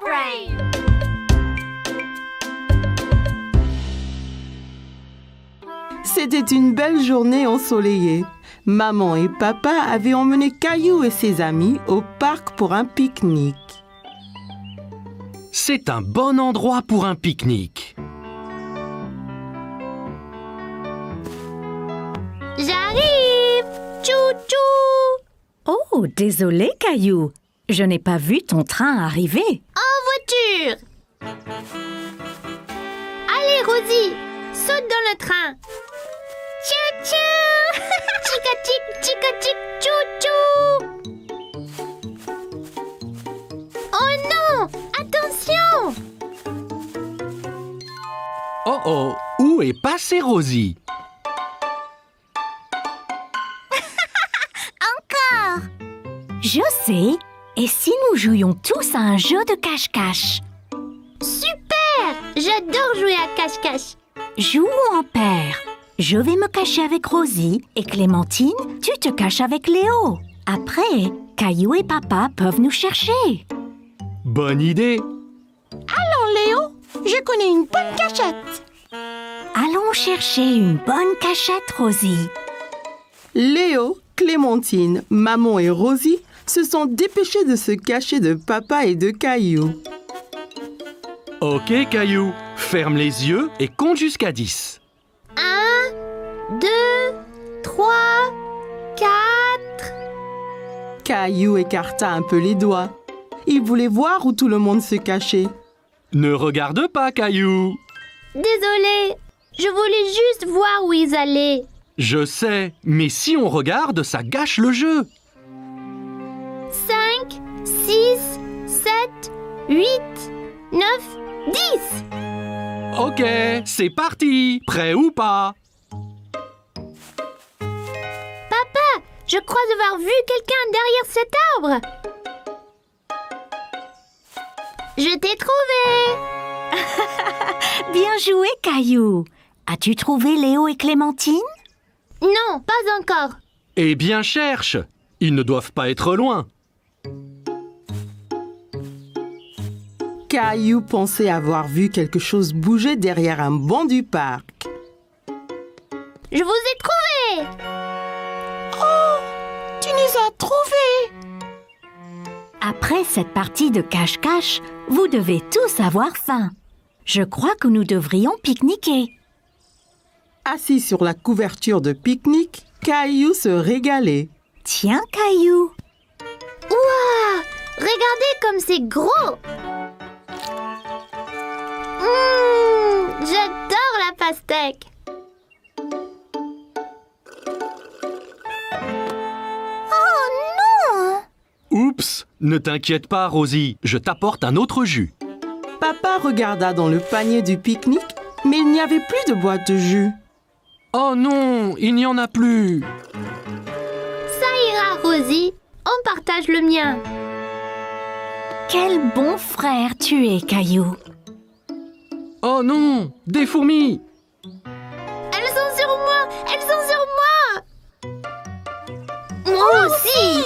Brain! C'était une belle journée ensoleillée. Maman et papa avaient emmené Caillou et ses amis au parc pour un pique-nique. C'est un bon endroit pour un pique-nique. J'arrive! Tchou-tchou! Oh, désolé, Caillou. Je n'ai pas vu ton train arriver. En voiture! Allez, Rosie, saute dans le train! Tchou-tchou! Chica-tic, chica-tic, tchou-tchou! Oh non! Attention! Oh oh, où est passée Rosie? Je sais. Et si nous jouions tous à un jeu de cache-cache? Super! J'adore jouer à cache-cache. Jouons en paire. Je vais me cacher avec Rosie et Clémentine, tu te caches avec Léo. Après, Caillou et papa peuvent nous chercher. Bonne idée! Léo, je connais une bonne cachette. Allons chercher une bonne cachette, Rosie. Léo, Clémentine, maman et Rosie se sont dépêchés de se cacher de papa et de Caillou. Ok Caillou, ferme les yeux et compte jusqu'à 10. 1, 2, 3, 4... Caillou écarta un peu les doigts. Il voulait voir où tout le monde se cachait. Ne regarde pas Caillou! Désolée, je voulais juste voir où ils allaient. Je sais, mais si on regarde, ça gâche le jeu. 5, 6, 7, 8, 9, 10. Ok, c'est parti! Prêt ou pas? Papa, je crois avoir vu quelqu'un derrière cet arbre. Je t'ai trouvé. Bien joué, Caillou. As-tu trouvé Léo et Clémentine? Non, pas encore. Eh bien cherche! Ils ne doivent pas être loin. Caillou pensait avoir vu quelque chose bouger derrière un banc du parc. Je vous ai trouvé. Tu nous as trouvés! Après cette partie de cache-cache, vous devez tous avoir faim. Je crois que nous devrions pique-niquer. Assis sur la couverture de pique-nique, Caillou se régalait. Tiens, Caillou. Ouah, regardez comme c'est gros. J'adore la pastèque. Oh non! Oups! Ne t'inquiète pas, Rosie, je t'apporte un autre jus. Papa regarda dans le panier du pique-nique, mais il n'y avait plus de boîte de jus. Oh non, il n'y en a plus. Ça ira, Rosie. On partage le mien. Quel bon frère tu es, Caillou. Oh non, des fourmis. Elles sont sur moi! Elles sont sur moi! Moi aussi!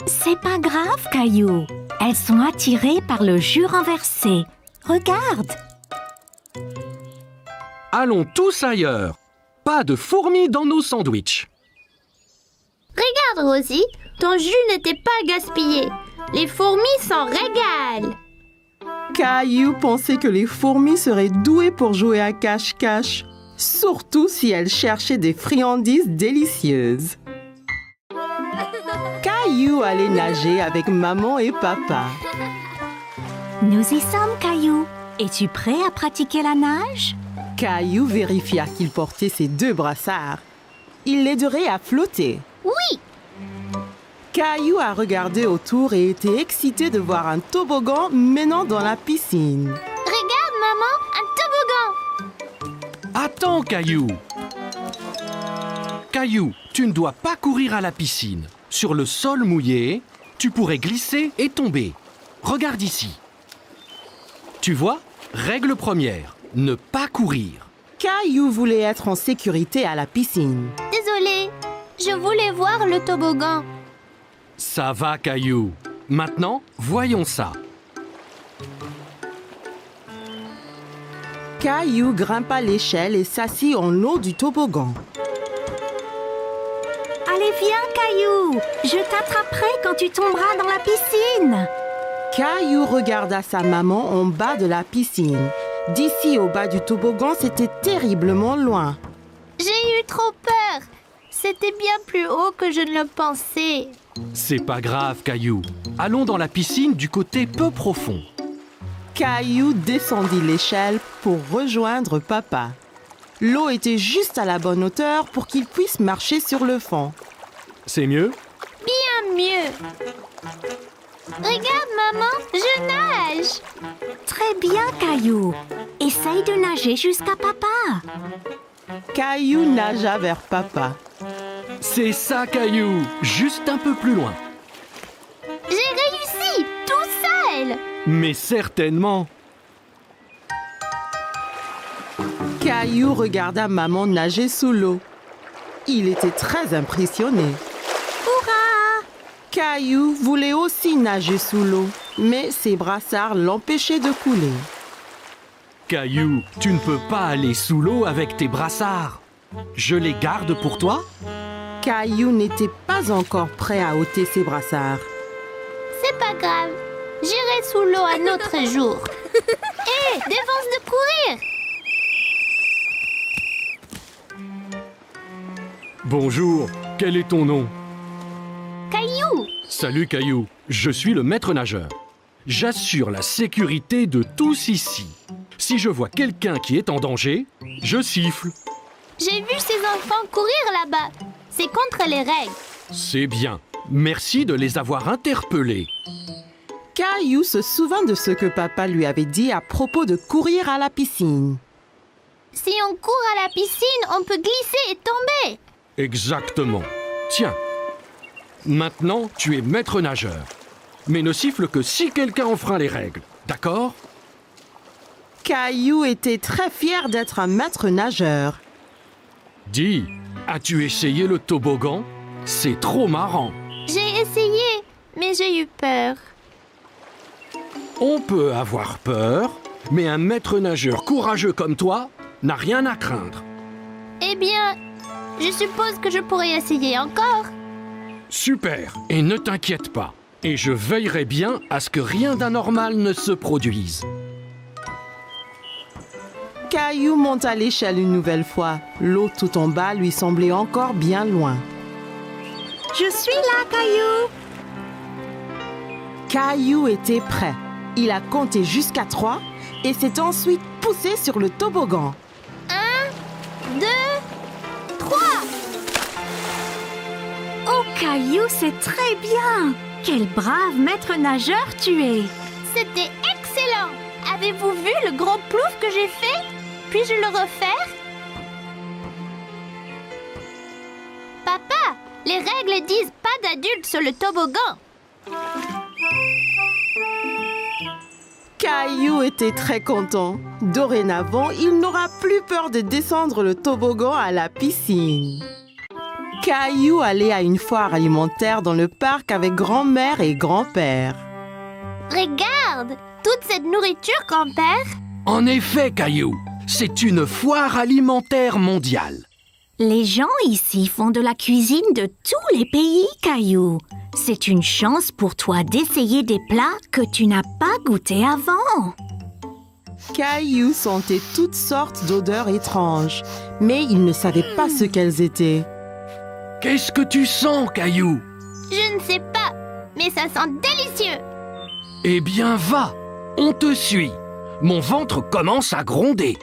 C'est pas grave, Caillou. Elles sont attirées par le jus renversé. Regarde. Allons tous ailleurs. Pas de fourmis dans nos sandwichs. Regarde, Rosie, ton jus n'était pas gaspillé. Les fourmis s'en régalent. Caillou pensait que les fourmis seraient douées pour jouer à cache-cache, surtout si elles cherchaient des friandises délicieuses. Caillou allait nager avec maman et papa. Nous y sommes, Caillou. Es-tu prêt à pratiquer la nage? Caillou vérifia qu'il portait ses 2 brassards. Il l'aiderait à flotter. Oui! Caillou a regardé autour et était excité de voir un toboggan menant dans la piscine. Regarde, maman, un toboggan! Attends, Caillou. Caillou, tu ne dois pas courir à la piscine. Sur le sol mouillé, tu pourrais glisser et tomber. Regarde ici. Tu vois, règle première, ne pas courir. Caillou voulait être en sécurité à la piscine. Désolée, je voulais voir le toboggan. Ça va, Caillou. Maintenant, voyons ça. Caillou grimpa l'échelle et s'assit en haut du toboggan. Allez, viens, Caillou. Je t'attraperai quand tu tomberas dans la piscine. Caillou regarda sa maman en bas de la piscine. D'ici au bas du toboggan, c'était terriblement loin. J'ai eu trop peur. C'était bien plus haut que je ne le pensais. C'est pas grave, Caillou. Allons dans la piscine du côté peu profond. Caillou descendit l'échelle pour rejoindre papa. L'eau était juste à la bonne hauteur pour qu'il puisse marcher sur le fond. C'est mieux? Bien mieux. Regarde, maman, je nage. Très bien, Caillou. Essaye de nager jusqu'à papa. Caillou nagea vers papa. C'est ça, Caillou. Juste un peu plus loin. J'ai réussi, tout seul. Mais certainement. Caillou regarda maman nager sous l'eau. Il était très impressionné. Hurrah! Caillou voulait aussi nager sous l'eau, mais ses brassards l'empêchaient de couler. Caillou, tu ne peux pas aller sous l'eau avec tes brassards. Je les garde pour toi? Caillou n'était pas encore prêt à ôter ses brassards. C'est pas grave. J'irai sous l'eau un autre jour. Hé, défense de courir. Bonjour, quel est ton nom? Caillou. Salut Caillou, je suis le maître nageur. J'assure la sécurité de tous ici. Si je vois quelqu'un qui est en danger, je siffle. J'ai vu ces enfants courir là-bas. C'est contre les règles. C'est bien. Merci de les avoir interpellés. Caillou se souvint de ce que papa lui avait dit à propos de courir à la piscine. Si on court à la piscine, on peut glisser et tomber. Exactement. Tiens. Maintenant, tu es maître nageur. Mais ne siffle que si quelqu'un enfreint les règles. D'accord? Caillou était très fier d'être un maître nageur. Dis, as-tu essayé le toboggan? C'est trop marrant. J'ai essayé, mais j'ai eu peur. On peut avoir peur, mais un maître nageur courageux comme toi n'a rien à craindre. Eh bien, je suppose que je pourrais essayer encore. Super, et ne t'inquiète pas. Et je veillerai bien à ce que rien d'anormal ne se produise. Caillou monta l'échelle une nouvelle fois. L'eau tout en bas lui semblait encore bien loin. Je suis là, Caillou. Caillou était prêt. Il a compté jusqu'à 3 et s'est ensuite poussé sur le toboggan. 1, 2, 3. Oh, Caillou, c'est très bien. Quel brave maître nageur tu es. C'était excellent. Avez-vous vu le gros plouf que j'ai fait? Puis-je le refaire? Papa, les règles disent pas d'adultes sur le toboggan. Caillou était très content. Dorénavant, il n'aura plus peur de descendre le toboggan à la piscine. Caillou allait à une foire alimentaire dans le parc avec grand-mère et grand-père. Regarde, toute cette nourriture, grand-père. En effet, Caillou, c'est une foire alimentaire mondiale. Les gens ici font de la cuisine de tous les pays, Caillou. C'est une chance pour toi d'essayer des plats que tu n'as pas goûtés avant. Caillou sentait toutes sortes d'odeurs étranges, mais il ne savait pas ce qu'elles étaient. Qu'est-ce que tu sens, Caillou? Je ne sais pas, mais ça sent délicieux. Eh bien, va, on te suit. Mon ventre commence à gronder.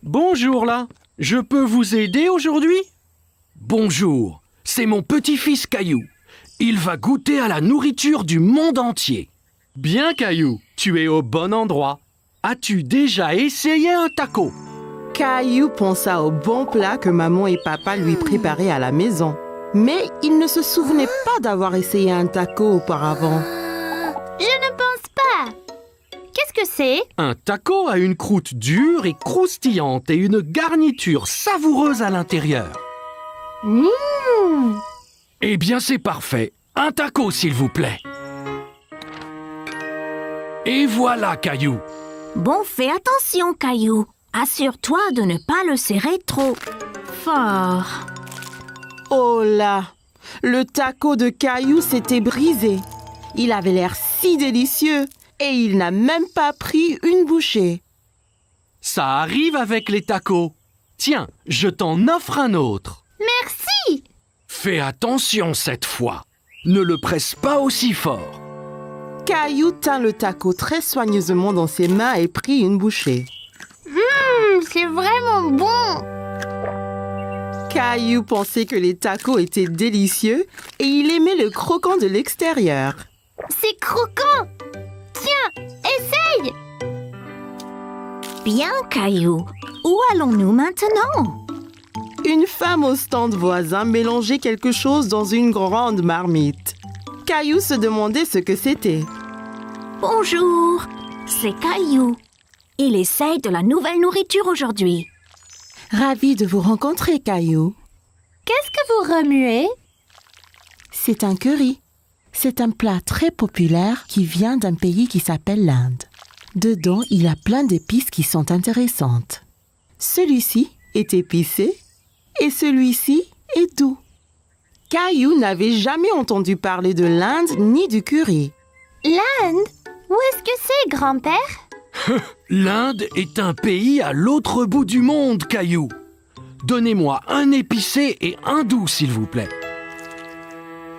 Bonjour là, je peux vous aider aujourd'hui? Bonjour, c'est mon petit-fils Caillou. Il va goûter à la nourriture du monde entier. Bien Caillou, tu es au bon endroit. As-tu déjà essayé un taco? Caillou pensa au bon plat que maman et papa lui préparaient à la maison. Mais il ne se souvenait pas d'avoir essayé un taco auparavant. Je ne pense pas. Qu'est-ce que c'est? Un taco a une croûte dure et croustillante et une garniture savoureuse à l'intérieur. Eh bien, c'est parfait. Un taco, s'il vous plaît. Et voilà, Caillou. Bon, fais attention, Caillou. Assure-toi de ne pas le serrer trop fort. Oh là! Le taco de Caillou s'était brisé. Il avait l'air si délicieux et il n'a même pas pris une bouchée. Ça arrive avec les tacos. Tiens, je t'en offre un autre. Merci! Fais attention cette fois. Ne le presse pas aussi fort. Caillou tint le taco très soigneusement dans ses mains et prit une bouchée. C'est vraiment bon! Caillou pensait que les tacos étaient délicieux et il aimait le croquant de l'extérieur. C'est croquant! Tiens, essaye! Bien, Caillou. Où allons-nous maintenant? Une femme au stand voisin mélangeait quelque chose dans une grande marmite. Caillou se demandait ce que c'était. Bonjour, c'est Caillou. Il essaye de la nouvelle nourriture aujourd'hui. Ravi de vous rencontrer, Caillou. Qu'est-ce que vous remuez? C'est un curry. C'est un plat très populaire qui vient d'un pays qui s'appelle l'Inde. Dedans, il y a plein d'épices qui sont intéressantes. Celui-ci est épicé et celui-ci est doux. Caillou n'avait jamais entendu parler de l'Inde ni du curry. L'Inde? Où est-ce que c'est, grand-père? L'Inde est un pays à l'autre bout du monde, Caillou. Donnez-moi un épicé et un doux, s'il vous plaît.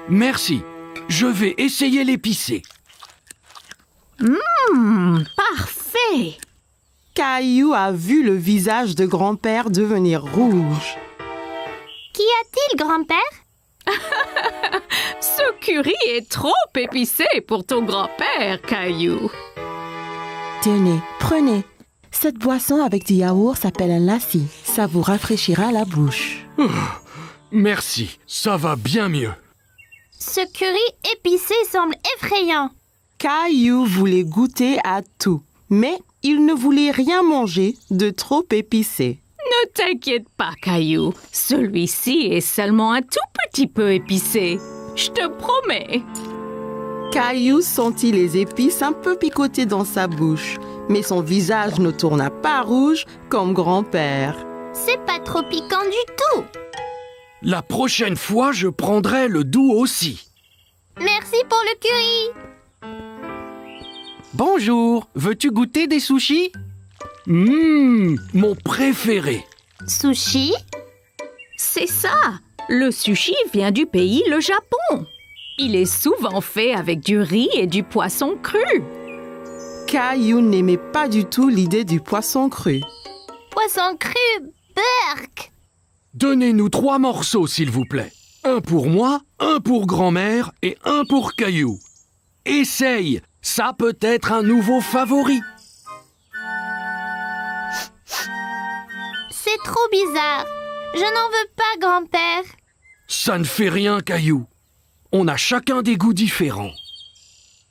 Merci. Je vais essayer l'épicé. Parfait. Caillou a vu le visage de grand-père devenir rouge. Qu'y a-t-il, grand-père? Ce curry est trop épicé pour ton grand-père, Caillou. Tenez, prenez. Cette boisson avec du yaourt s'appelle un lassi. Ça vous rafraîchira la bouche. Merci, ça va bien mieux. Ce curry épicé semble effrayant. Caillou voulait goûter à tout, mais il ne voulait rien manger de trop épicé. Ne t'inquiète pas, Caillou. Celui-ci est seulement un tout petit peu épicé. Je te promets. Caillou sentit les épices un peu picoter dans sa bouche, mais son visage ne tourna pas rouge comme grand-père. C'est pas trop piquant du tout. La prochaine fois, je prendrai le doux aussi. Merci pour le curry. Bonjour, veux-tu goûter des sushis? Mon préféré. Sushi? C'est ça. Le sushi vient du pays, le Japon. Il est souvent fait avec du riz et du poisson cru. Caillou n'aimait pas du tout l'idée du poisson cru. Poisson cru, burk. Donnez-nous 3 morceaux, s'il vous plaît. Un pour moi, un pour grand-mère et un pour Caillou. Essaye, ça peut être un nouveau favori. C'est trop bizarre. Je n'en veux pas, grand-père. Ça ne fait rien, Caillou. On a chacun des goûts différents.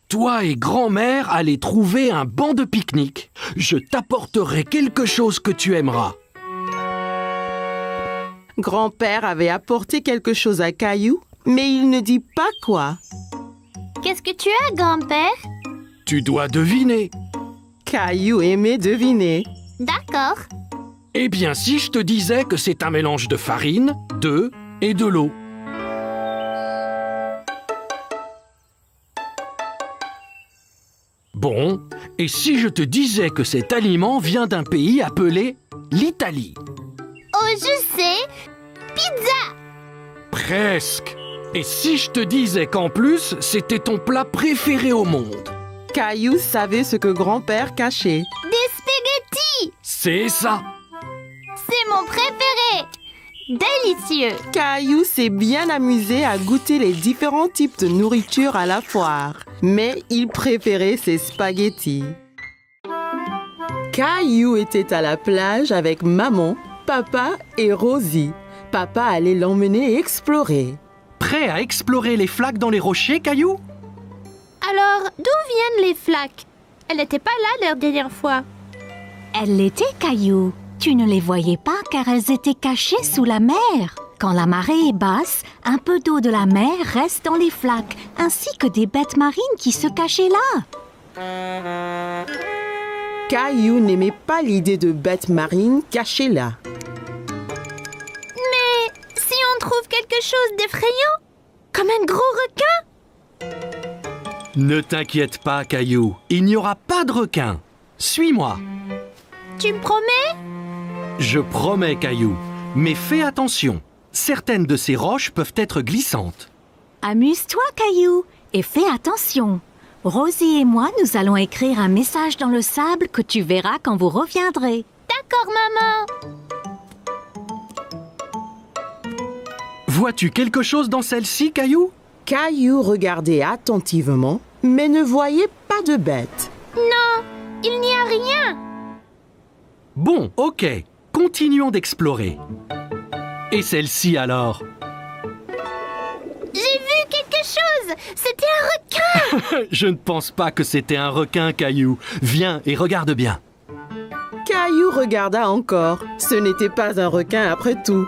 Toi et grand-mère allez trouver un banc de pique-nique. Je t'apporterai quelque chose que tu aimeras. Grand-père avait apporté quelque chose à Caillou, mais il ne dit pas quoi. Qu'est-ce que tu as, grand-père? Tu dois deviner. Caillou aimait deviner. D'accord. Eh bien, si je te disais que c'est un mélange de farine, d'œufs et de l'eau. Bon, et si je te disais que cet aliment vient d'un pays appelé l'Italie? Oh, je sais. Pizza. Presque. Et si je te disais qu'en plus, c'était ton plat préféré au monde? Caillou savait ce que grand-père cachait. Des spaghettis. C'est ça. C'est mon préféré. Délicieux. Caillou s'est bien amusé à goûter les différents types de nourriture à la foire, mais il préférait ses spaghettis. Caillou était à la plage avec maman, papa et Rosie. Papa allait l'emmener explorer. Prêt à explorer les flaques dans les rochers, Caillou? Alors, d'où viennent les flaques? Elle n'était pas là la dernière fois. Elles l'étaient, Caillou. Tu ne les voyais pas car elles étaient cachées sous la mer. Quand la marée est basse, un peu d'eau de la mer reste dans les flaques, ainsi que des bêtes marines qui se cachaient là. Caillou n'aimait pas l'idée de bêtes marines cachées là. Mais si on trouve quelque chose d'effrayant, comme un gros requin? Ne t'inquiète pas, Caillou. Il n'y aura pas de requin. Suis-moi. Tu me promets? Je promets, Caillou. Mais fais attention. Certaines de ces roches peuvent être glissantes. Amuse-toi, Caillou, et fais attention. Rosie et moi, nous allons écrire un message dans le sable que tu verras quand vous reviendrez. D'accord, maman. Vois-tu quelque chose dans celle-ci, Caillou? Caillou regardait attentivement, mais ne voyait pas de bête. Non, il n'y a rien. Bon, ok. Continuons d'explorer. Et celle-ci alors? J'ai vu quelque chose. C'était un requin. Je ne pense pas que c'était un requin, Caillou. Viens et regarde bien. Caillou regarda encore. Ce n'était pas un requin après tout.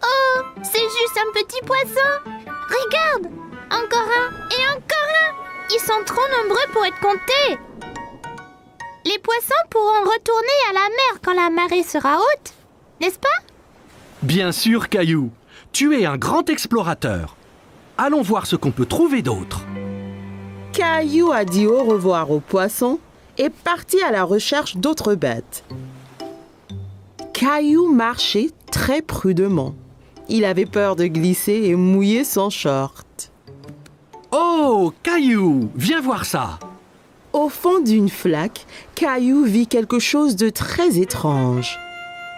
Oh, c'est juste un petit poisson. Regarde, encore un et encore un. Ils sont trop nombreux pour être comptés. Les poissons pourront retourner à la mer quand la marée sera haute, n'est-ce pas? Bien sûr, Caillou. Tu es un grand explorateur. Allons voir ce qu'on peut trouver d'autre. Caillou a dit au revoir aux poissons et partit à la recherche d'autres bêtes. Caillou marchait très prudemment. Il avait peur de glisser et mouiller son short. Oh, Caillou, viens voir ça. Au fond d'une flaque, Caillou vit quelque chose de très étrange.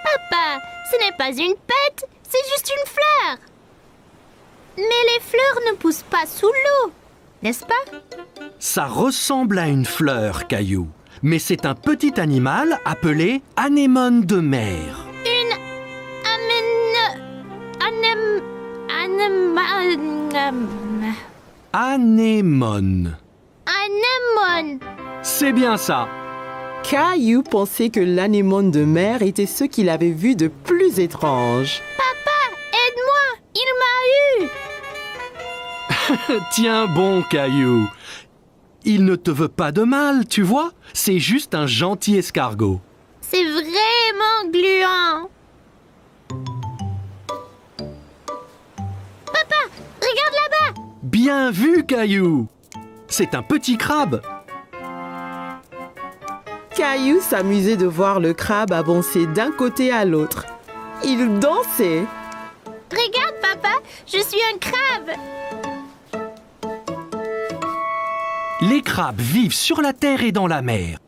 Papa, ce n'est pas une pète, c'est juste une fleur. Mais les fleurs ne poussent pas sous l'eau, n'est-ce pas? Ça ressemble à une fleur, Caillou. Mais c'est un petit animal appelé anémone de mer. Une Anémone. anémone. C'est bien ça. Caillou pensait que l'anémone de mer était ce qu'il avait vu de plus étrange. Aide-moi, il m'a eu. Tiens bon, Caillou. Il ne te veut pas de mal, tu vois. C'est juste un gentil escargot. C'est vraiment gluant. Papa, regarde là-bas. Bien vu, Caillou. C'est un petit crabe. Caillou s'amusait de voir le crabe avancer d'un côté à l'autre. Il dansait. Regarde, papa, je suis un crabe. Les crabes vivent sur la terre et dans la mer.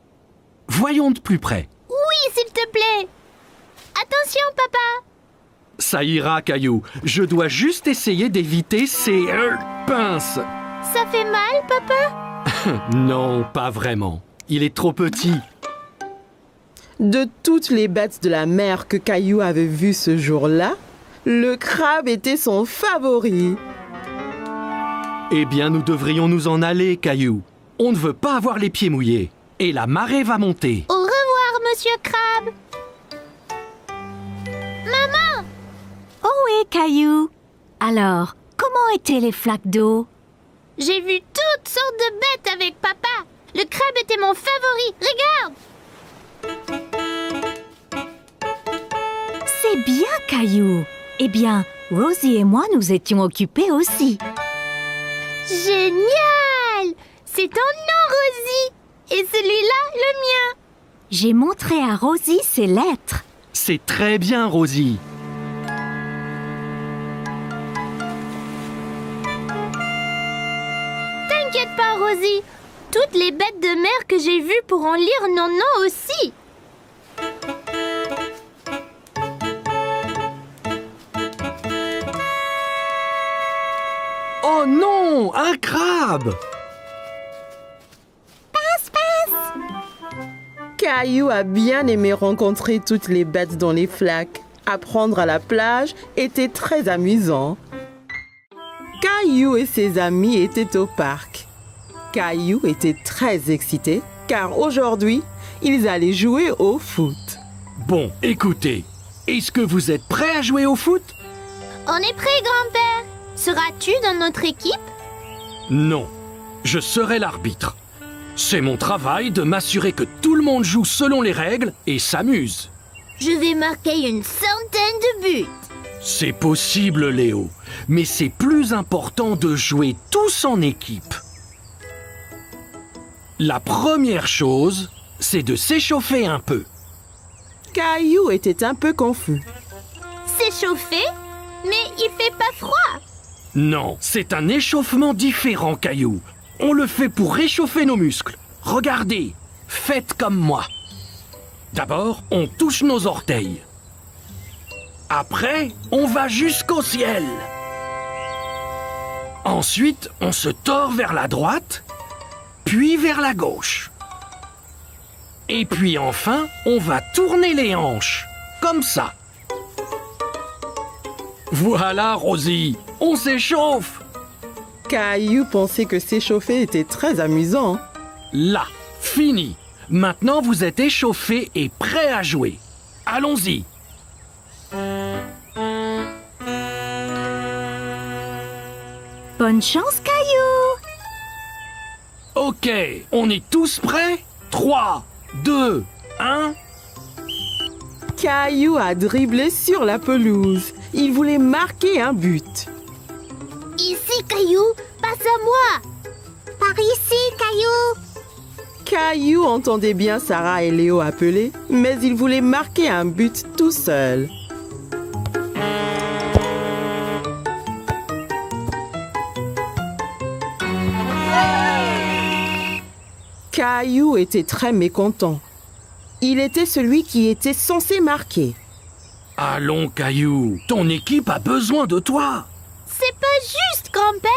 Voyons de plus près. Oui, s'il te plaît. Attention, papa. Ça ira, Caillou. Je dois juste essayer d'éviter ces pinces. Ça fait mal, papa? Non, pas vraiment. Il est trop petit. De toutes les bêtes de la mer que Caillou avait vues ce jour-là, le crabe était son favori. Eh bien, nous devrions nous en aller, Caillou. On ne veut pas avoir les pieds mouillés. Et la marée va monter. Au revoir, monsieur Crabe. Maman! Oh oui, Caillou. Alors, comment étaient les flaques d'eau? J'ai vu toutes sortes de bêtes avec papa. Le crabe était mon favori. Regarde! C'est bien, Caillou. Eh bien, Rosie et moi, nous étions occupés aussi. Génial! C'est ton nom, Rosie. Et celui-là, le mien. J'ai montré à Rosie ses lettres. C'est très bien, Rosie. T'inquiète pas, Rosie. Toutes les bêtes de mer que j'ai vues pourront lire nos noms aussi. Oh non, un crabe! Caillou a bien aimé rencontrer toutes les bêtes dans les flaques. Apprendre à la plage était très amusant. Caillou et ses amis étaient au parc. Caillou était très excité car aujourd'hui, ils allaient jouer au foot. Bon, écoutez, est-ce que vous êtes prêts à jouer au foot? On est prêt, grand-père. Seras-tu dans notre équipe? Non, je serai l'arbitre. C'est mon travail de m'assurer que tout le monde joue selon les règles et s'amuse. Je vais marquer une centaine de buts. C'est possible, Léo, mais c'est plus important de jouer tous en équipe. La première chose, c'est de s'échauffer un peu. Caillou était un peu confus. S'échauffer? Mais il fait pas froid. Non, c'est un échauffement différent, Caillou. On le fait pour réchauffer nos muscles. Regardez, faites comme moi. D'abord, on touche nos orteils. Après, on va jusqu'au ciel. Ensuite, on se tord vers la droite, puis vers la gauche. Et puis enfin, on va tourner les hanches, comme ça. Voilà, Rosie, on s'échauffe. Caillou pensait que s'échauffer était très amusant. Là, fini. Maintenant, vous êtes échauffés et prêts à jouer. Allons-y. Bonne chance, Caillou! Ok, on est tous prêts? 3, 2, 1... Caillou a dribblé sur la pelouse. Il voulait marquer un but. Ici, Caillou, passe à moi. Par ici, Caillou. Caillou entendait bien Sarah et Léo appeler, mais il voulait marquer un but tout seul. Caillou était très mécontent. Il était celui qui était censé marquer. Allons, Caillou, ton équipe a besoin de toi. C'est pas juste, grand-père.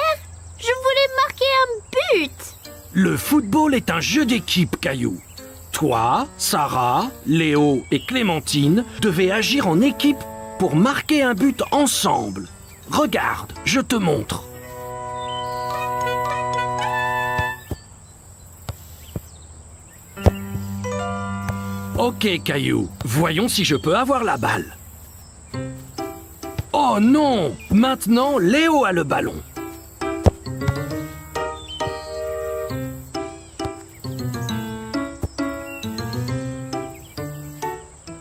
Je voulais marquer un but. Le football est un jeu d'équipe, Caillou. Toi, Sarah, Léo et Clémentine devez agir en équipe pour marquer un but ensemble. Regarde, je te montre. Ok, Caillou, voyons si je peux avoir la balle. Oh non! Maintenant, Léo a le ballon.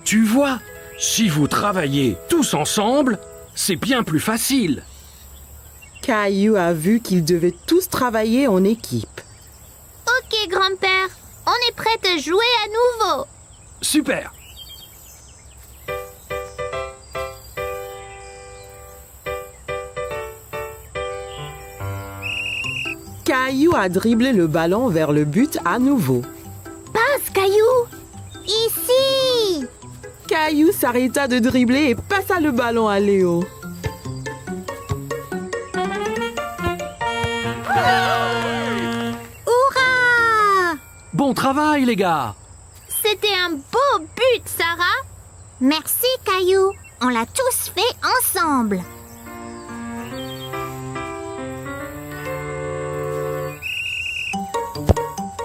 Tu vois, si vous travaillez tous ensemble, c'est bien plus facile. Caillou a vu qu'ils devaient tous travailler en équipe. Ok, grand-père. On est prêt à jouer à nouveau. Super! Caillou a dribblé le ballon vers le but à nouveau. Passe, Caillou. Ici. Caillou s'arrêta de dribbler et passa le ballon à Léo. Hurrah! Bon travail, les gars! C'était un beau but, Sarah. Merci, Caillou. On l'a tous fait ensemble.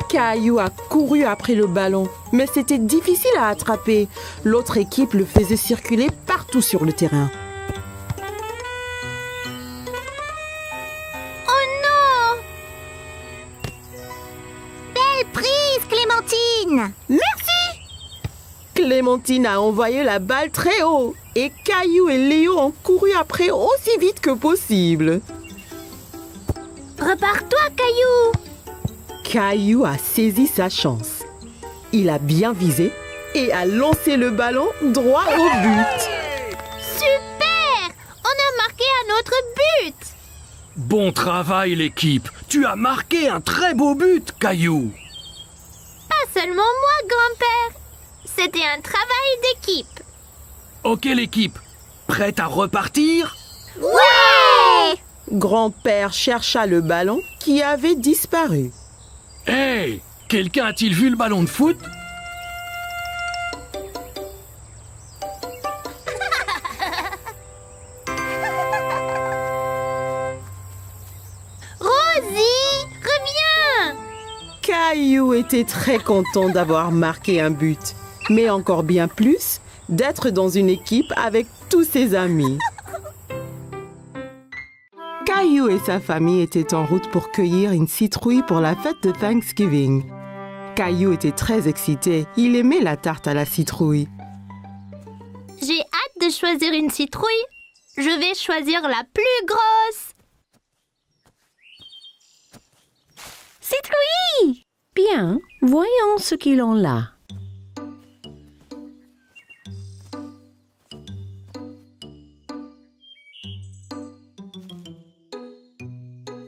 Caillou a couru après le ballon, mais c'était difficile à attraper. L'autre équipe le faisait circuler partout sur le terrain. Oh non! Belle prise, Clémentine. Merci. Clémentine a envoyé la balle très haut et Caillou et Léo ont couru après aussi vite que possible. Repars-toi, Caillou. Caillou a saisi sa chance. Il a bien visé et a lancé le ballon droit au but. Super! On a marqué un autre but. Bon travail, l'équipe! Tu as marqué un très beau but, Caillou! Pas seulement moi, grand-père. C'était un travail d'équipe. Ok, l'équipe, prête à repartir? Ouais! Grand-père chercha le ballon qui avait disparu. Hey! Quelqu'un a-t-il vu le ballon de foot? Rosie, reviens! Caillou était très content d'avoir marqué un but, mais encore bien plus d'être dans une équipe avec tous ses amis. Caillou et sa famille étaient en route pour cueillir une citrouille pour la fête de Thanksgiving. Caillou était très excité. Il aimait la tarte à la citrouille. J'ai hâte de choisir une citrouille. Je vais choisir la plus grosse. Citrouille! Bien, voyons ce qu'ils ont là.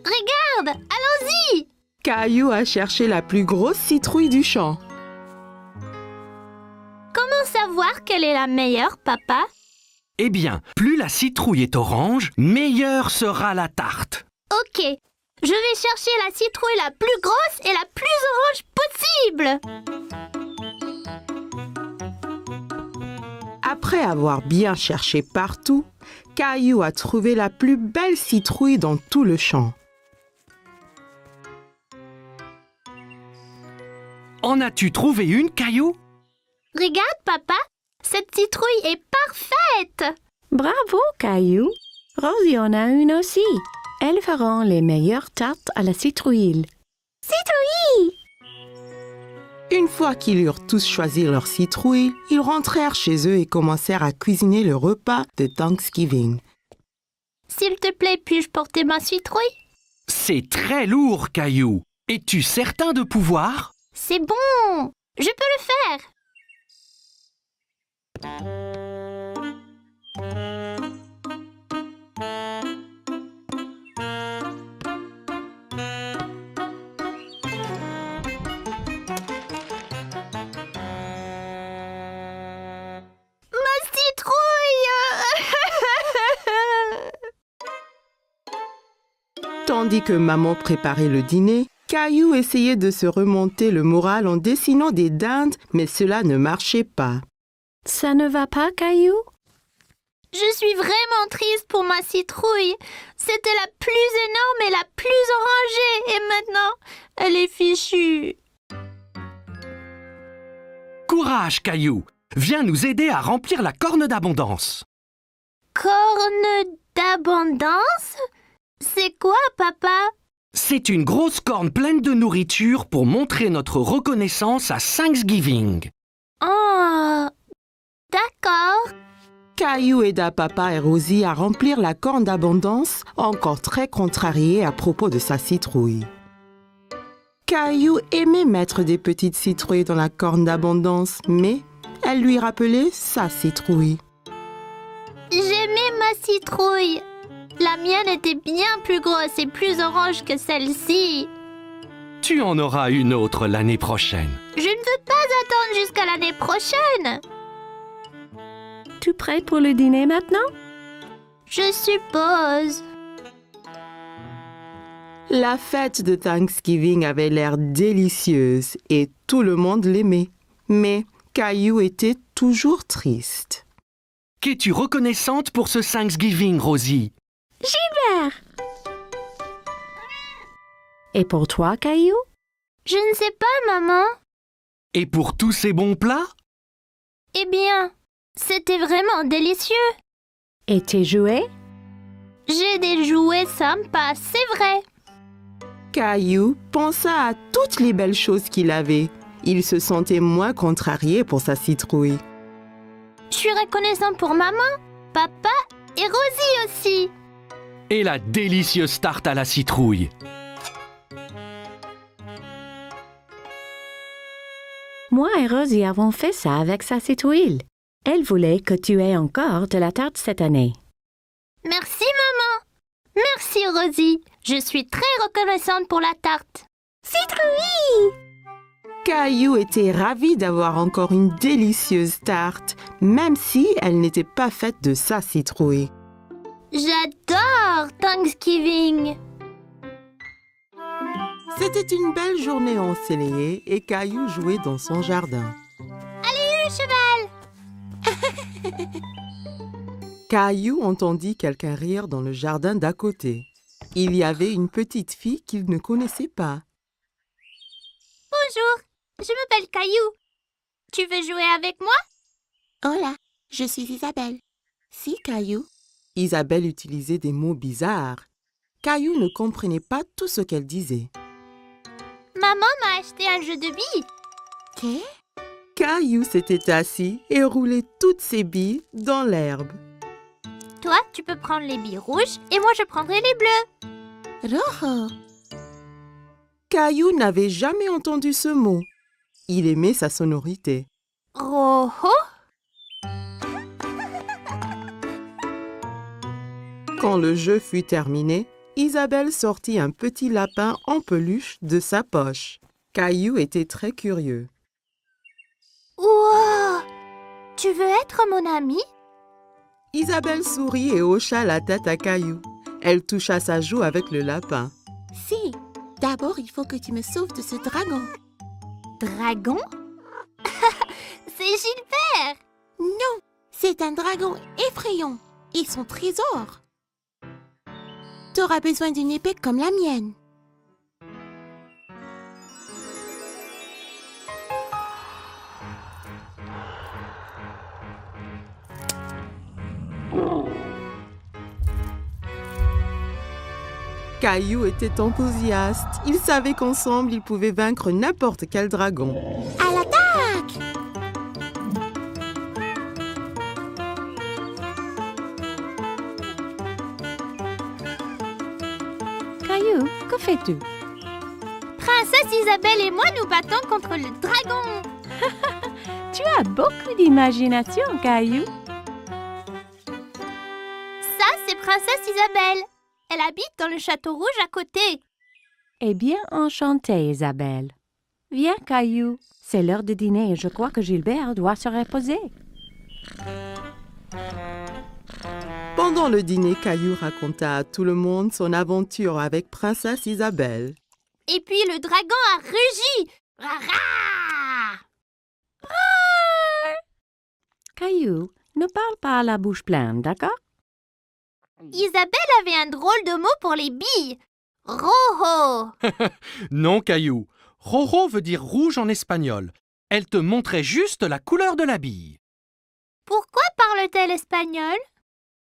Regarde, allons-y! Caillou a cherché la plus grosse citrouille du champ. Comment savoir quelle est la meilleure, papa? Eh bien, plus la citrouille est orange, meilleure sera la tarte. Ok, je vais chercher la citrouille la plus grosse et la plus orange possible. Après avoir bien cherché partout, Caillou a trouvé la plus belle citrouille dans tout le champ. En as-tu trouvé une, Caillou? Regarde, papa, cette citrouille est parfaite. Bravo, Caillou. Rosie en a une aussi. Elles feront les meilleures tartes à la citrouille. Citrouille! Une fois qu'ils eurent tous choisi leur citrouille, ils rentrèrent chez eux et commencèrent à cuisiner le repas de Thanksgiving. S'il te plaît, puis-je porter ma citrouille? C'est très lourd, Caillou. Es-tu certain de pouvoir? C'est bon, je peux le faire. Ma citrouille! Tandis que maman préparait le dîner, Caillou essayait de se remonter le moral en dessinant des dindes, mais cela ne marchait pas. Ça ne va pas, Caillou? Je suis vraiment triste pour ma citrouille. C'était la plus énorme et la plus orangée. Et maintenant, elle est fichue. Courage, Caillou. Viens nous aider à remplir la corne d'abondance. Corne d'abondance? C'est quoi, papa? C'est une grosse corne pleine de nourriture pour montrer notre reconnaissance à Thanksgiving. Oh, d'accord. Caillou aida papa et Rosie à remplir la corne d'abondance, encore très contrarié à propos de sa citrouille. Caillou aimait mettre des petites citrouilles dans la corne d'abondance, mais elle lui rappelait sa citrouille. J'aimais ma citrouille. La mienne était bien plus grosse et plus orange que celle-ci. Tu en auras une autre l'année prochaine. Je ne veux pas attendre jusqu'à l'année prochaine. Tu prêt pour le dîner maintenant? Je suppose. La fête de Thanksgiving avait l'air délicieuse et tout le monde l'aimait. Mais Caillou était toujours triste. Qu'es-tu reconnaissante pour ce Thanksgiving, Rosie? Gilbert! Et pour toi, Caillou? Je ne sais pas, maman. Et pour tous ces bons plats? Eh bien, c'était vraiment délicieux. Et tes jouets? J'ai des jouets sympas, c'est vrai. Caillou pensa à toutes les belles choses qu'il avait. Il se sentait moins contrarié pour sa citrouille. Je suis reconnaissant pour maman, papa et Rosie aussi. Et la délicieuse tarte à la citrouille. Moi et Rosie avons fait ça avec sa citrouille. Elle voulait que tu aies encore de la tarte cette année. Merci, maman. Merci, Rosie. Je suis très reconnaissante pour la tarte. Citrouille! Caillou était ravi d'avoir encore une délicieuse tarte, même si elle n'était pas faite de sa citrouille. J'adore Thanksgiving. C'était une belle journée ensoleillée et Caillou jouait dans son jardin. Le cheval. Caillou entendit quelqu'un rire dans le jardin d'à côté. Il y avait une petite fille qu'il ne connaissait pas. Bonjour, je m'appelle Caillou. Tu veux jouer avec moi? Hola, je suis Isabelle. Si, Caillou. Isabelle utilisait des mots bizarres. Caillou ne comprenait pas tout ce qu'elle disait. Maman m'a acheté un jeu de billes. Ok. Caillou s'était assis et roulait toutes ses billes dans l'herbe. Toi, tu peux prendre les billes rouges et moi je prendrai les bleues. Rojo. Caillou n'avait jamais entendu ce mot. Il aimait sa sonorité. Rojo. Quand le jeu fut terminé, Isabelle sortit un petit lapin en peluche de sa poche. Caillou était très curieux. Wow! Tu veux être mon ami? Isabelle sourit et hocha la tête à Caillou. Elle toucha sa joue avec le lapin. Si. D'abord, il faut que tu me sauves de ce dragon. Dragon? C'est Gilbert! Non, c'est un dragon effrayant. Et son trésor. T'auras besoin d'une épée comme la mienne. Caillou était enthousiaste. Il savait qu'ensemble, ils pouvaient vaincre n'importe quel dragon. À l'attaque! Caillou, que fais-tu? Princesse Isabelle et moi nous battons contre le dragon. Tu as beaucoup d'imagination, Caillou. Ça, c'est Princesse Isabelle. Elle habite dans le château rouge à côté. Eh bien, enchantée, Isabelle. Viens, Caillou. C'est l'heure de dîner et je crois que Gilbert doit se reposer. Pendant le dîner, Caillou raconta à tout le monde son aventure avec Princesse Isabelle. Et puis le dragon a rugi. Rara! Caillou, ne parle pas à la bouche pleine, d'accord? Isabelle avait un drôle de mot pour les billes. Rojo. Non, Caillou. Rojo veut dire rouge en espagnol. Elle te montrait juste la couleur de la bille. Pourquoi parle-t-elle espagnol?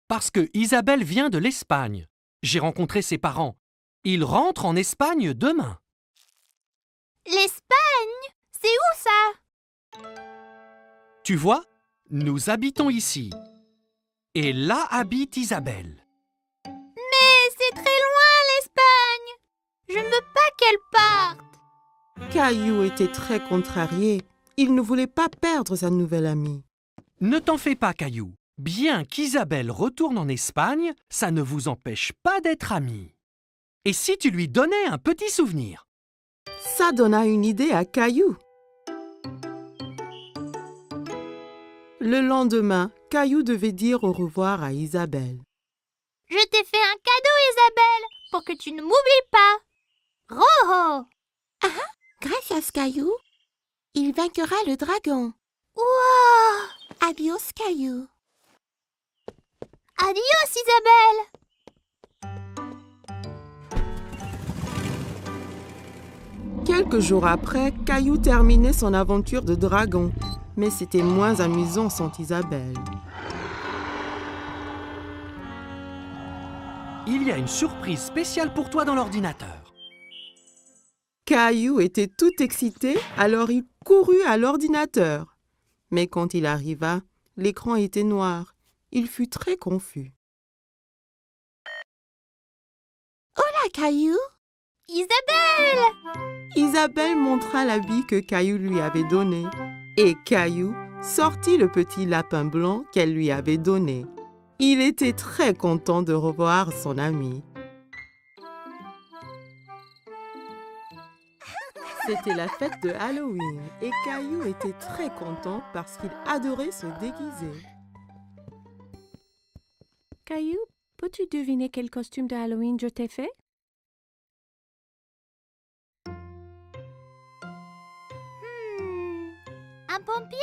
Parce que Isabelle vient de l'Espagne. J'ai rencontré ses parents. Ils rentrent en Espagne demain. L'Espagne? C'est où ça? Tu vois, nous habitons ici. Et là habite Isabelle. Mais c'est très loin l'Espagne. Je ne veux pas qu'elle parte. Caillou était très contrarié. Il ne voulait pas perdre sa nouvelle amie. Ne t'en fais pas, Caillou. Bien qu'Isabelle retourne en Espagne, ça ne vous empêche pas d'être amis. Et si tu lui donnais un petit souvenir? Ça donna une idée à Caillou. Le lendemain, Caillou devait dire au revoir à Isabelle. Je t'ai fait un cadeau, Isabelle, pour que tu ne m'oublies pas. Rojo. Gracias, Caillou. Il vaincra le dragon. Wow. Adios, Caillou. Adios, Isabelle. Quelques jours après, Caillou terminait son aventure de dragon. Mais c'était moins amusant sans Isabelle. Il y a une surprise spéciale pour toi dans l'ordinateur. Caillou était tout excité, alors il courut à l'ordinateur. Mais quand il arriva, l'écran était noir. Il fut très confus. Hola, Caillou. Isabelle. Isabelle montra la bille que Caillou lui avait donnée. Et Caillou sortit le petit lapin blanc qu'elle lui avait donné. Il était très content de revoir son ami. C'était la fête de Halloween et Caillou était très content parce qu'il adorait se déguiser. Caillou, peux-tu deviner quel costume de Halloween je t'ai fait? Un pompier?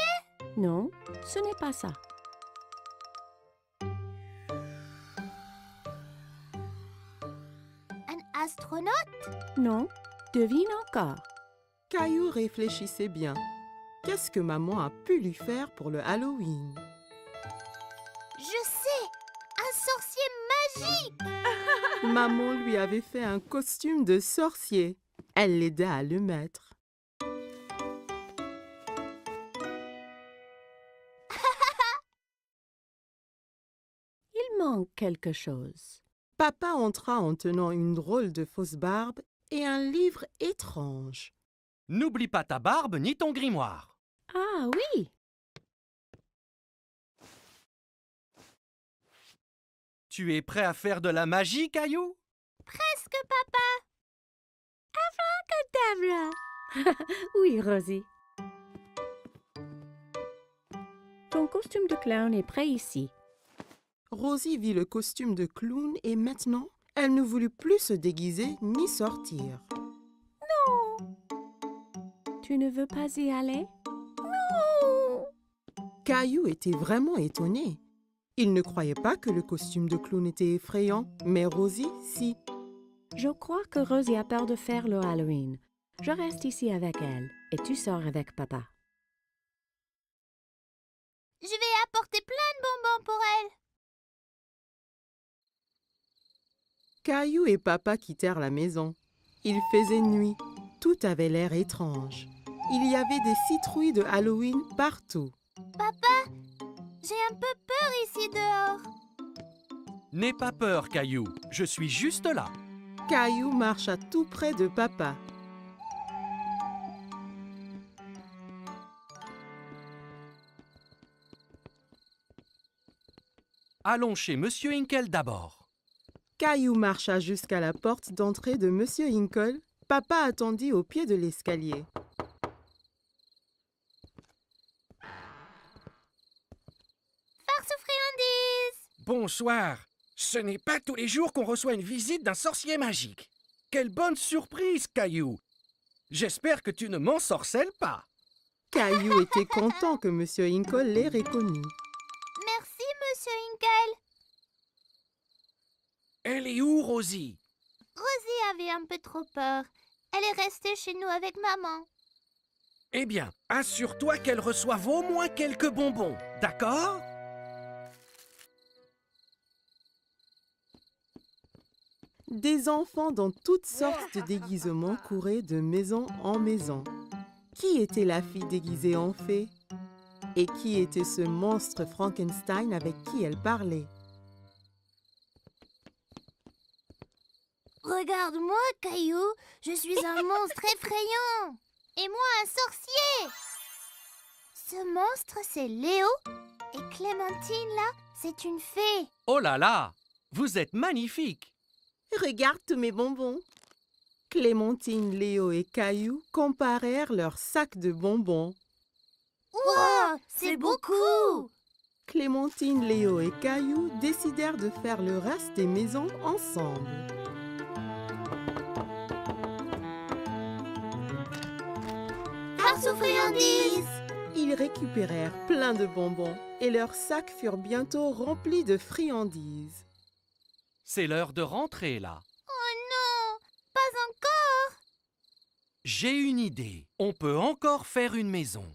Non, ce n'est pas ça. Un astronaute? Non, devine encore. Caillou réfléchissait bien. Qu'est-ce que maman a pu lui faire pour le Halloween? Je sais. Un sorcier magique. Maman lui avait fait un costume de sorcier. Elle l'aida à le mettre. manque quelque chose. Papa entra en tenant une drôle de fausse barbe et un livre étrange. N'oublie pas ta barbe ni ton grimoire. Ah oui, Tu es prêt à faire de la magie, Caillou? Presque, papa. oui, Rosie. Ton costume de clown est prêt ici. Rosie vit le costume de clown et maintenant, elle ne voulut plus se déguiser ni sortir. Tu ne veux pas y aller? Caillou était vraiment étonné. Il ne croyait pas que le costume de clown était effrayant, mais Rosie, si. Je crois que Rosie a peur de faire le Halloween. Je reste ici avec elle et tu sors avec papa. Je vais apporter plein de bonbons pour elle. Caillou et papa quittèrent la maison. Il faisait nuit. Tout avait l'air étrange. Il y avait des citrouilles de Halloween partout. Papa, j'ai un peu peur ici dehors. N'aie pas peur, Caillou. Je suis juste là. Caillou marcha tout près de papa. Allons chez Monsieur Hinkle d'abord. Caillou marcha jusqu'à la porte d'entrée de Monsieur Hinkle. Papa attendit au pied de l'escalier. Farce aux friandises. Bonsoir. Ce n'est pas tous les jours qu'on reçoit une visite d'un sorcier magique. Quelle bonne surprise, Caillou. J'espère que tu ne m'ensorcelles pas. Caillou était content que Monsieur Hinkle l'ait reconnu. Merci, Monsieur Hinkle. Elle est où, Rosie? Rosie avait un peu trop peur. Elle est restée chez nous avec maman. Eh bien, assure-toi qu'elle reçoive au moins quelques bonbons, d'accord? Des enfants dans toutes sortes de déguisements couraient de maison en maison. Qui était la fille déguisée en fée? Et qui était ce monstre Frankenstein avec qui elle parlait? Regarde-moi, Caillou. Je suis un monstre effrayant. Et moi, un sorcier. Ce monstre, c'est Léo. Et Clémentine, là, c'est une fée. Oh là là! Vous êtes magnifiques! Regarde tous mes bonbons. Clémentine, Léo et Caillou comparèrent leurs sacs de bonbons. Wow, c'est beaucoup. Clémentine, Léo et Caillou décidèrent de faire le reste des maisons ensemble. Farce aux friandises. Ils récupérèrent plein de bonbons et leurs sacs furent bientôt remplis de friandises. C'est l'heure de rentrer, là. Oh non, pas encore. J'ai une idée. On peut encore faire une maison.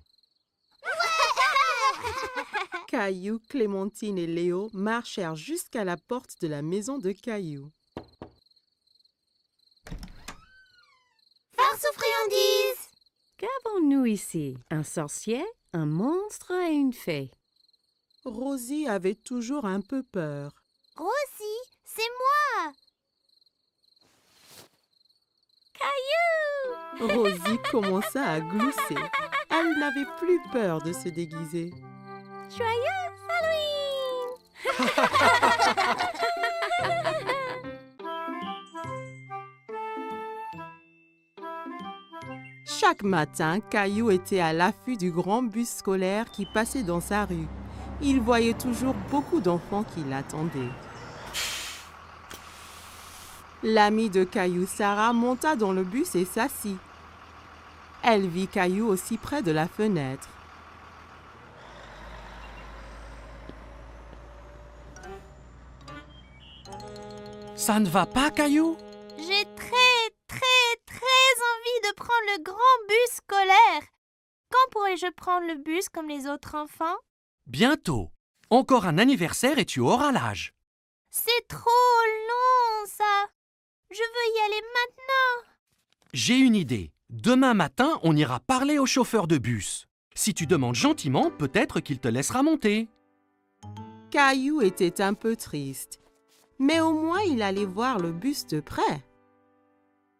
Caillou, Clémentine et Léo marchèrent jusqu'à la porte de la maison de Caillou. Farce aux friandises. Qu'avons-nous ici? Un sorcier, un monstre et une fée. Rosie avait toujours un peu peur. Rosie, c'est moi. Rosie commença à glousser. Elle n'avait plus peur de se déguiser. Joyeux Halloween. Chaque matin, Caillou était à l'affût du grand bus scolaire qui passait dans sa rue. Il voyait toujours beaucoup d'enfants qui l'attendaient. L'amie de Caillou, Sarah, monta dans le bus et s'assit. Elle vit Caillou aussi près de la fenêtre. Ça ne va pas, Caillou? J'ai très envie de prendre le grand bus scolaire. Quand pourrai-je prendre le bus comme les autres enfants? Bientôt. Encore un anniversaire et tu auras l'âge. C'est trop long, ça. Je veux y aller maintenant. J'ai une idée. Demain matin, on ira parler au chauffeur de bus. Si tu demandes gentiment, peut-être qu'il te laissera monter. Caillou était un peu triste, mais au moins il allait voir le bus de près.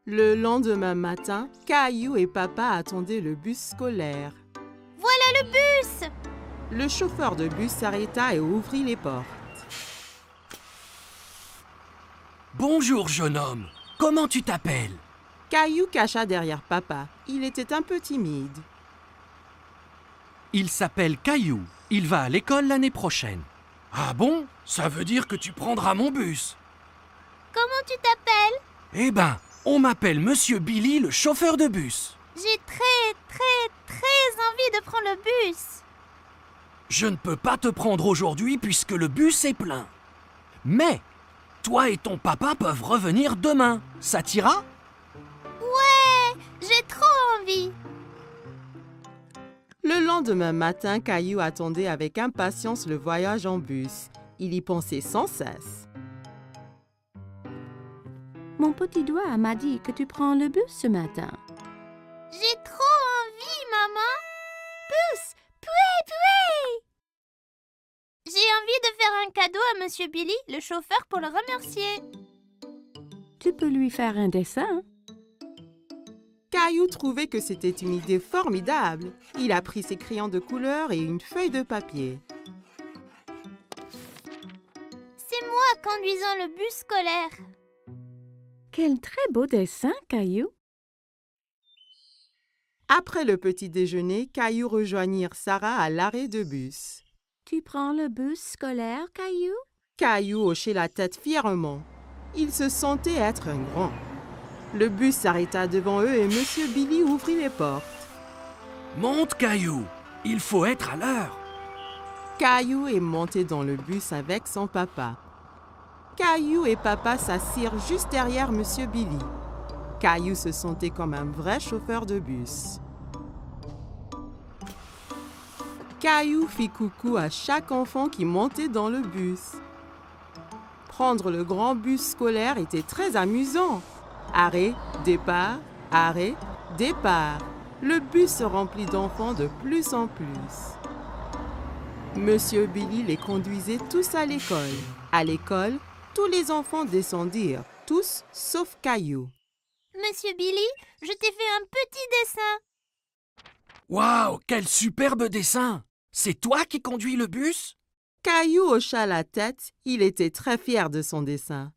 Le lendemain matin, Caillou et papa attendaient le bus scolaire. Voilà le bus! Le chauffeur de bus s'arrêta et ouvrit les portes. Bonjour, jeune homme. Comment tu t'appelles? Caillou cacha derrière papa. Il était un peu timide. Il s'appelle Caillou. Il va à l'école l'année prochaine. Ah bon? Ça veut dire que tu prendras mon bus. Comment tu t'appelles? Eh ben, on m'appelle Monsieur Billy, le chauffeur de bus. J'ai très envie de prendre le bus. Je ne peux pas te prendre aujourd'hui puisque le bus est plein. Mais, toi et ton papa peuvent revenir demain. Ça t'ira? Ouais, j'ai trop envie. Le lendemain matin, Caillou attendait avec impatience le voyage en bus. Il y pensait sans cesse. Mon petit doigt m'a dit que tu prends le bus ce matin. J'ai trop envie, maman. Bus, pouet. J'ai envie de faire un cadeau à Monsieur Billy, le chauffeur, pour le remercier. Tu peux lui faire un dessin. Caillou trouvait que c'était une idée formidable. Il a pris ses crayons de couleur et une feuille de papier. C'est moi conduisant le bus scolaire. Quel très beau dessin, Caillou. Après le petit déjeuner, Caillou rejoignit Sarah à l'arrêt de bus. Tu prends le bus scolaire, Caillou? Caillou hochait la tête fièrement. Il se sentait être un grand. Le bus s'arrêta devant eux et Monsieur Billy ouvrit les portes. Monte, Caillou. Il faut être à l'heure. Caillou est monté dans le bus avec son papa. Caillou et papa s'assirent juste derrière Monsieur Billy. Caillou se sentait comme un vrai chauffeur de bus. Caillou fit coucou à chaque enfant qui montait dans le bus. Prendre le grand bus scolaire était très amusant. Arrêt, départ, arrêt, départ. Le bus se remplit d'enfants de plus en plus. Monsieur Billy les conduisait tous à l'école. À l'école, tous les enfants descendirent, tous sauf Caillou. Monsieur Billy, je t'ai fait un petit dessin. Waouh, quel superbe dessin! C'est toi qui conduis le bus? Caillou hocha la tête, il était très fier de son dessin.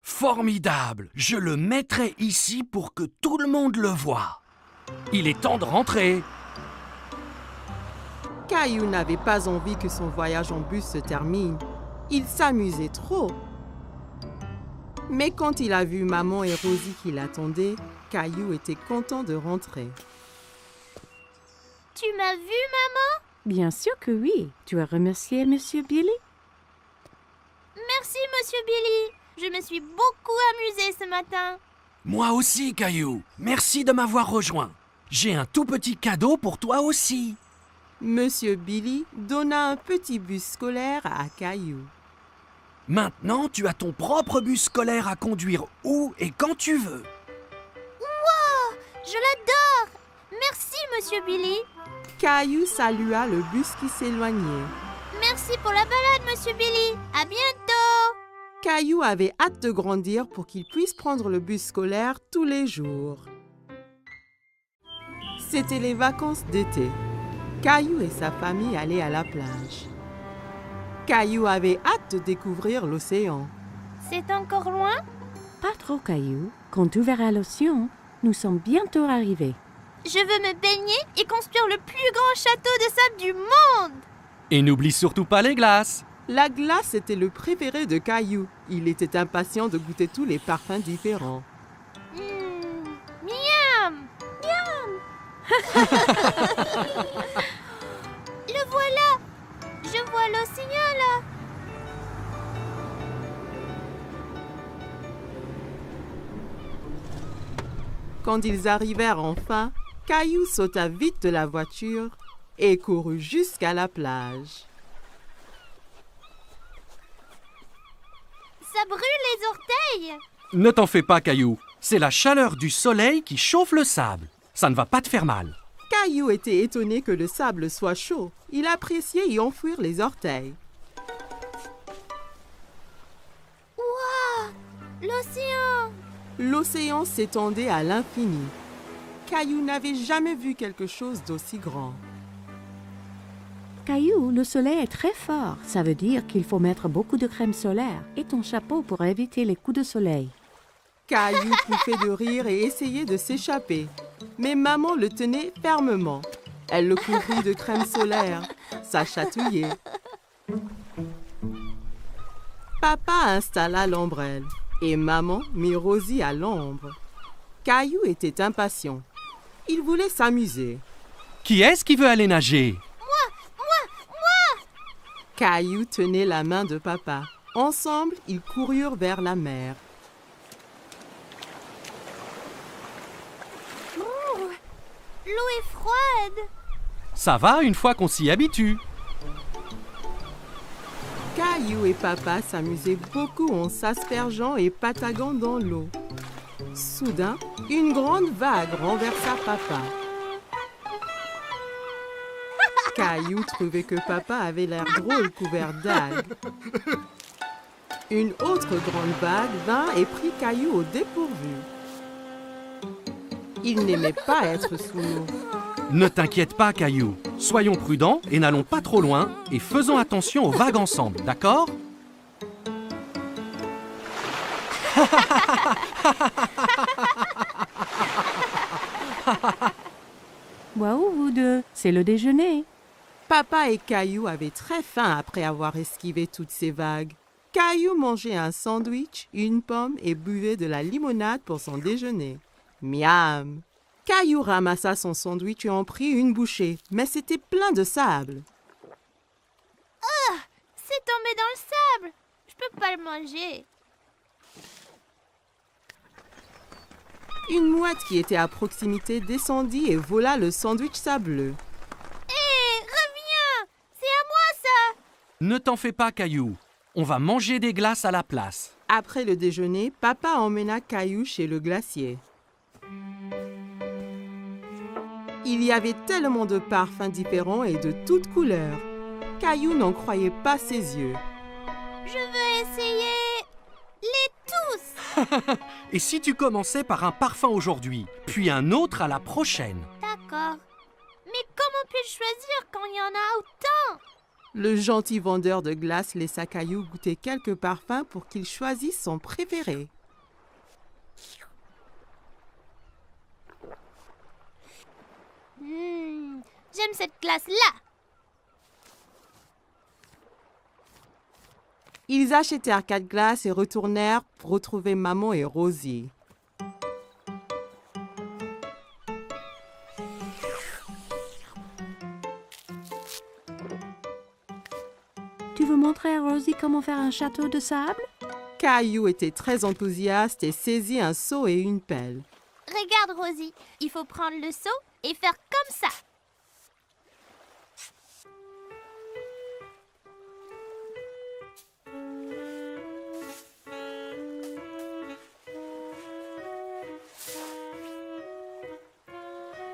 Formidable! Je le mettrai ici pour que tout le monde le voie. Il est temps de rentrer. Caillou n'avait pas envie que son voyage en bus se termine. Il s'amusait trop. Mais quand il a vu maman et Rosie qui l'attendaient, Caillou était content de rentrer. Tu m'as vu, maman? Bien sûr que oui. Tu as remercié Monsieur Billy? Merci, Monsieur Billy. Je me suis beaucoup amusée ce matin. Moi aussi, Caillou. Merci de m'avoir rejoint. J'ai un tout petit cadeau pour toi aussi. Monsieur Billy donna un petit bus scolaire à Caillou. Maintenant, tu as ton propre bus scolaire à conduire où et quand tu veux. Wow, je l'adore. Merci, Monsieur Billy. Caillou salua le bus qui s'éloignait. Merci pour la balade, Monsieur Billy. À bientôt. Caillou avait hâte de grandir pour qu'il puisse prendre le bus scolaire tous les jours. C'était les vacances d'été. Caillou et sa famille allaient à la plage. Caillou avait hâte de découvrir l'océan. C'est encore loin? Pas trop, Caillou. Quand tu verras l'océan, nous sommes bientôt arrivés. Je veux me baigner et construire le plus grand château de sable du monde. Et n'oublie surtout pas les glaces. La glace était le préféré de Caillou. Il était impatient de goûter tous les parfums différents. Miam! Miam! Le voilà! Je vois l'océan là! Quand ils arrivèrent enfin, Caillou sauta vite de la voiture et courut jusqu'à la plage. Ça brûle les orteils! Ne t'en fais pas, Caillou. C'est la chaleur du soleil qui chauffe le sable. Ça ne va pas te faire mal. Caillou était étonné que le sable soit chaud. Il appréciait y enfouir les orteils. L'océan s'étendait à l'infini. Caillou n'avait jamais vu quelque chose d'aussi grand. Caillou, le soleil est très fort. Ça veut dire qu'il faut mettre beaucoup de crème solaire et ton chapeau pour éviter les coups de soleil. Caillou pouffait de rire et essayait de s'échapper. Mais maman le tenait fermement. Elle le couvrit de crème solaire. Ça chatouillait. Papa installa l'ombrelle et maman mit Rosie à l'ombre. Caillou était impatient. Il voulait s'amuser. Qui est-ce qui veut aller nager? Caillou tenait la main de papa. Ensemble, ils coururent vers la mer. L'eau est froide. Ça va une fois qu'on s'y habitue. Caillou et papa s'amusaient beaucoup en s'aspergeant et pataguant dans l'eau. Soudain, une grande vague renversa papa. Caillou trouvait que papa avait l'air drôle couvert d'algues. Une autre grande vague vint et prit Caillou au dépourvu. Il n'aimait pas être sous l'eau. Ne t'inquiète pas, Caillou. Soyons prudents et n'allons pas trop loin et faisons attention aux vagues ensemble, d'accord? Waouh, vous deux, c'est le déjeuner. Papa et Caillou avaient très faim après avoir esquivé toutes ces vagues. Caillou mangeait un sandwich, une pomme et buvait de la limonade pour son déjeuner. Miam! Caillou ramassa son sandwich et en prit une bouchée, mais c'était plein de sable. C'est tombé dans le sable. Je peux pas le manger. Une mouette qui était à proximité descendit et vola le sandwich sableux. Hé, reviens! C'est à moi ça! Ne t'en fais pas, Caillou. On va manger des glaces à la place. Après le déjeuner, papa emmena Caillou chez le glacier. Il y avait tellement de parfums différents et de toutes couleurs. Caillou n'en croyait pas ses yeux. Je veux essayer les tous. Et si tu commençais par un parfum aujourd'hui, puis un autre à la prochaine? D'accord. Mais comment puis-je choisir quand il y en a autant? Le gentil vendeur de glace laissa Caillou goûter quelques parfums pour qu'il choisisse son préféré. J'aime cette glace-là. Ils achetèrent 4 glaces et retournèrent pour retrouver maman et Rosie. Tu veux montrer à Rosie comment faire un château de sable? Caillou était très enthousiaste et saisit un seau et une pelle. Regarde, Rosie. Il faut prendre le seau et faire comme ça.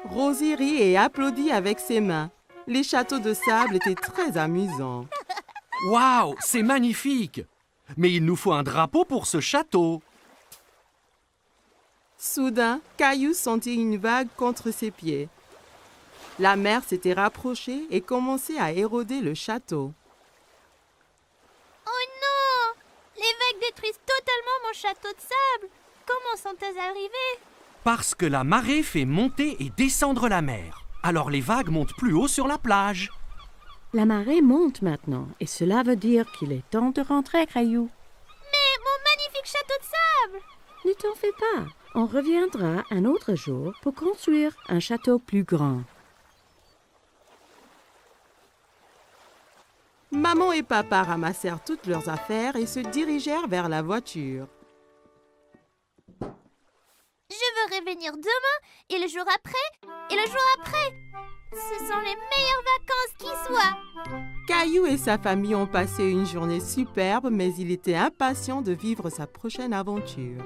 Rosie rit et applaudit avec ses mains. Les châteaux de sable étaient très amusants. Waouh, c'est magnifique! Mais il nous faut un drapeau pour ce château. Soudain, Caillou sentit une vague contre ses pieds. La mer s'était rapprochée et commençait à éroder le château. Oh non! Les vagues détruisent totalement mon château de sable. Comment sont-elles arrivées? Parce que la marée fait monter et descendre la mer. Alors les vagues montent plus haut sur la plage. La marée monte maintenant et cela veut dire qu'il est temps de rentrer, Caillou. Mais mon magnifique château de sable! Ne t'en fais pas. On reviendra un autre jour pour construire un château plus grand. Maman et papa ramassèrent toutes leurs affaires et se dirigèrent vers la voiture. Je veux revenir demain et le jour après et le jour après. Ce sont les meilleures vacances qui soient. Caillou et sa famille ont passé une journée superbe, mais il était impatient de vivre sa prochaine aventure.